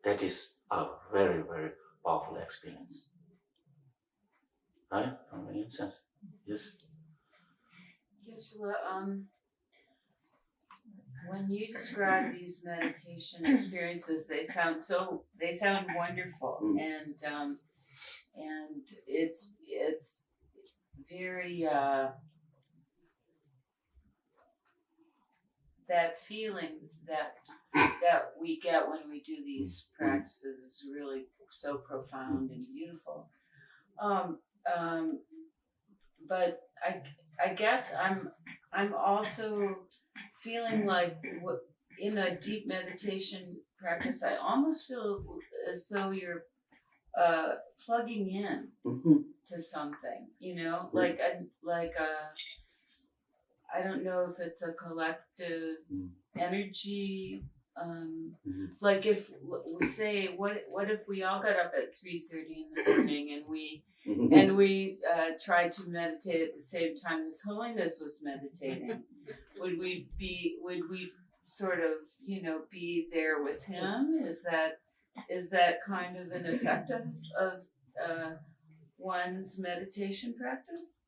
That is a very, very powerful experience. Right? From any sense? Yes? Geshe, when you describe these meditation experiences, they sound wonderful, and it's very that feeling that we get when we do these practices is really so profound and beautiful. But I guess I'm also feeling like in a deep meditation practice, I almost feel as though you're plugging in to something, like I don't know if it's a collective energy. Like if we say, what if we all got up at 3:30 in the morning and we tried to meditate at the same time as Holiness was meditating? Would we sort of be there with him? Is that kind of an effect of one's meditation practice?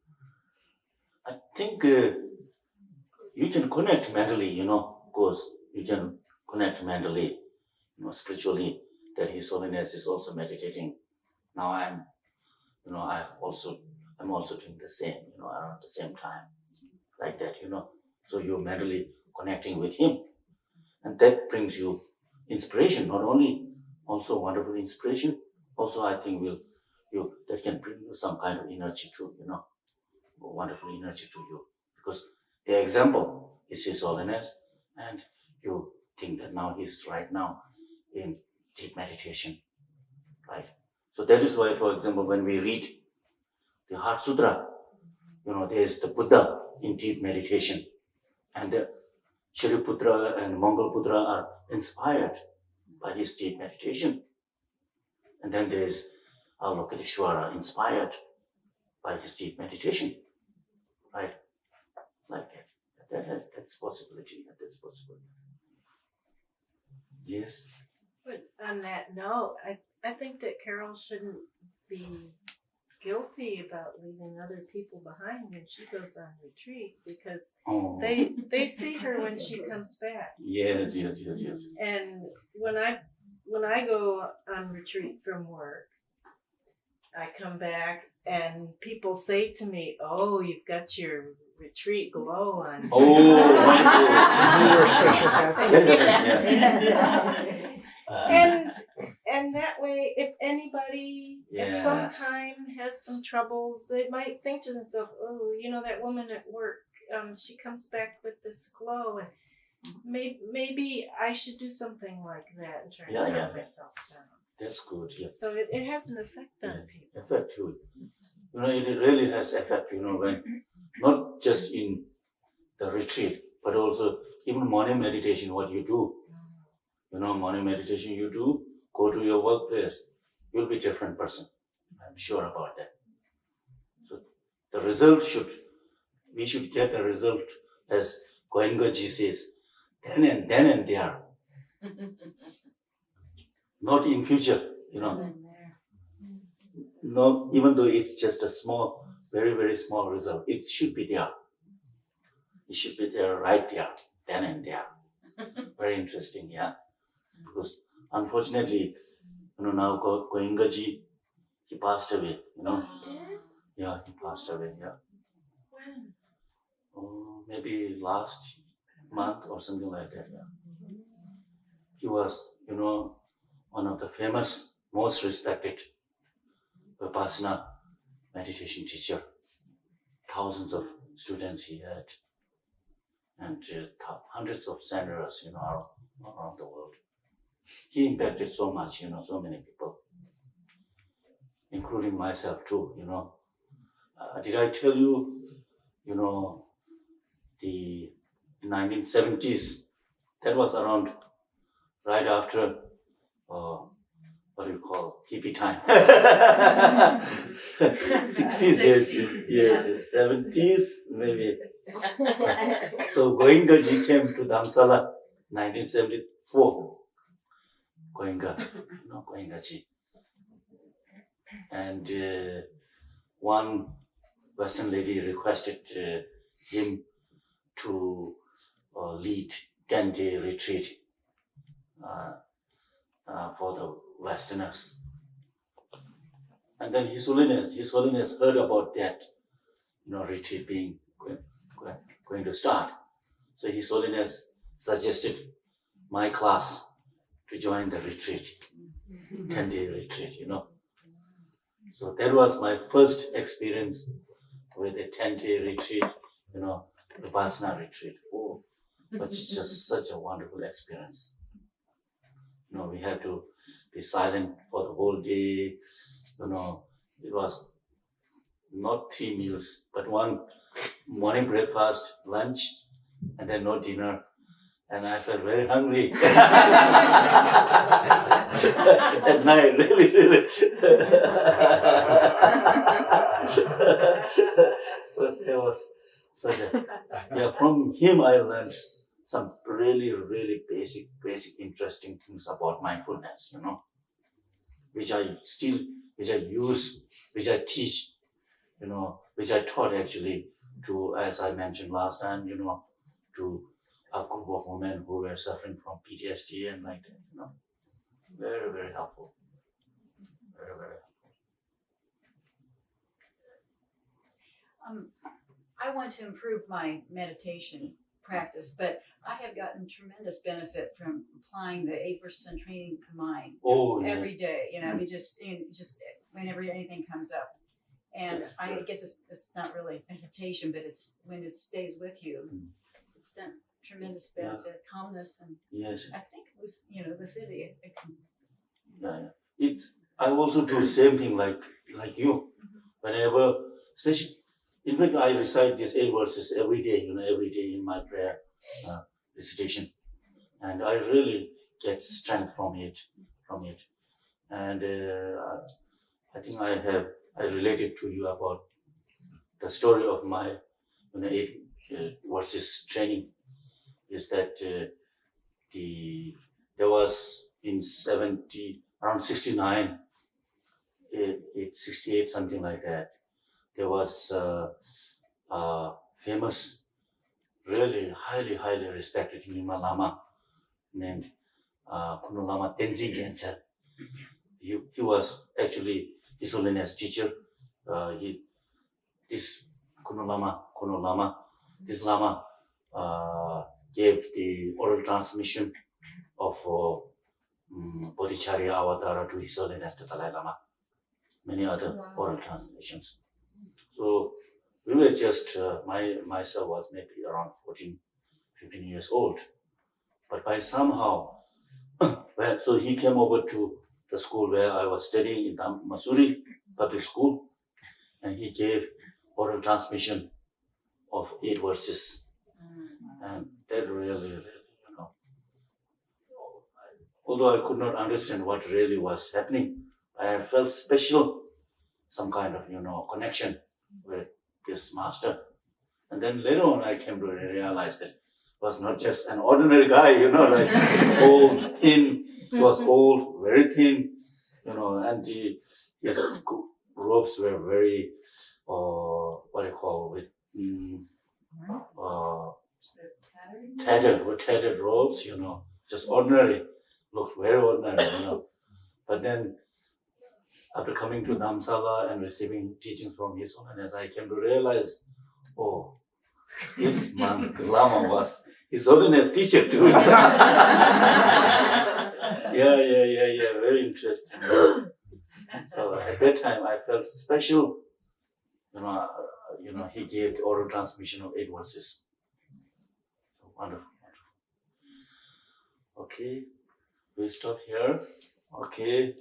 I think you can connect mentally, of course, you can connect mentally, spiritually, that His Holiness is also meditating. Now I'm also doing the same, around the same time, like that, So you're mentally connecting with Him, and that brings you inspiration. Not only also wonderful inspiration, also I think that can bring you some kind of energy too, wonderful energy to you, because the example is His Holiness, and you think that now he's right now in deep meditation, right? So that is why, for example, when we read the Heart Sutra, there's the Buddha in deep meditation, and the Shariputra and Mangalputra are inspired by his deep meditation. And then there is Avalokiteshvara inspired by his deep meditation, right? Like that. That's possibility. That's possible. Yes. But on that note, I think that Carol shouldn't be guilty about leaving other people behind when she goes on retreat, because Oh. they see her when she comes back. Yes. And when I go on retreat from work, I come back and people say to me, "Oh, you've got your retreat glow on." Oh, Your special And that way, if anybody at some Yeah. time has some troubles, they might think to themselves, "Oh, that woman at work, she comes back with this glow, and maybe I should do something like that and try to calm Yeah. myself down." That's good. Yeah. So it has an effect on Yeah. people. Effect too. It really has effect. When not just in the retreat, but also even morning meditation. What you do, morning meditation you do. Go to your workplace, you'll be a different person. I'm sure about that. So the result we should get the result, as Goengaji says, then and there. Not in future, No, even though it's just a small, very, very small result, it should be there. It should be there, right there, then and there. Very interesting, yeah. Because unfortunately, now Goengaji, he passed away, Yeah, he passed away, yeah. When? Maybe last month or something like that, yeah. He was, one of the famous, most respected Vipassana meditation teacher. Thousands of students he had, and hundreds of centers, around the world. He impacted so much, so many people, including myself too, Did I tell you, the 1970s, that was around right after, what do you call, hippie time. 60s, yes, 70s, maybe. So Goengaji came to Dharamsala, 1974. Goengaji. And one Western lady requested him to lead 10-day retreat for the Westerners. And then His Holiness heard about that, retreat being going to start. So His Holiness suggested my class to join the retreat, 10-day retreat, So that was my first experience with a 10-day retreat, Vipassana retreat. Oh, but it's just such a wonderful experience. We had to be silent for the whole day. It was not 3 meals, but one morning breakfast, lunch, and then no dinner. And I felt very hungry. At night, really. But there was such a, from him I learned some really, really basic, interesting things about mindfulness, which I use, which I teach, which I taught actually to, as I mentioned last time, to a group of women who were suffering from PTSD and like that, Very, very helpful. Very, very helpful. I want to improve my meditation practice, but I have gotten tremendous benefit from applying the 8% training mind every day. Just whenever anything comes up. And I guess it's not really meditation, but it's when it stays with you. It's done tremendous benefit, calmness, and I think lucidity. I also do the same thing like you. Whenever, especially, in fact, I recite these 8 verses every day in my prayer recitation, and I really get strength from it. And I think I related to you about the story of my 8 verses training. Is that there was in around 69, 68, something like that. There was famous, really highly respected Nyingma Lama named Kuno Lama Tenzin Gyatso. He was actually His Holiness teacher. This Lama gave the oral transmission of Bodhicharya Avatara to His Holiness the Dalai Lama. Many other oral transmissions. So we were just, myself was maybe around 14, 15 years old. But by somehow, so he came over to the school where I was studying in Masuri public school, and he gave oral transmission of 8 verses. And that really, although I could not understand what really was happening, I felt special, some kind of, connection with this master. And then later on, I came to realize that he was not just an ordinary guy, like old, thin. He was old, very thin, and his robes were very, tattered robes, just ordinary, looked very ordinary, But then, after coming to Dharamsala and receiving teaching from His Holiness, I came to realize, this monk Lama was His Holiness teacher too. Yeah, very interesting. So at that time, I felt special. He gave the oral transmission of 8 verses. Wonderful. Okay, we stop here. Okay.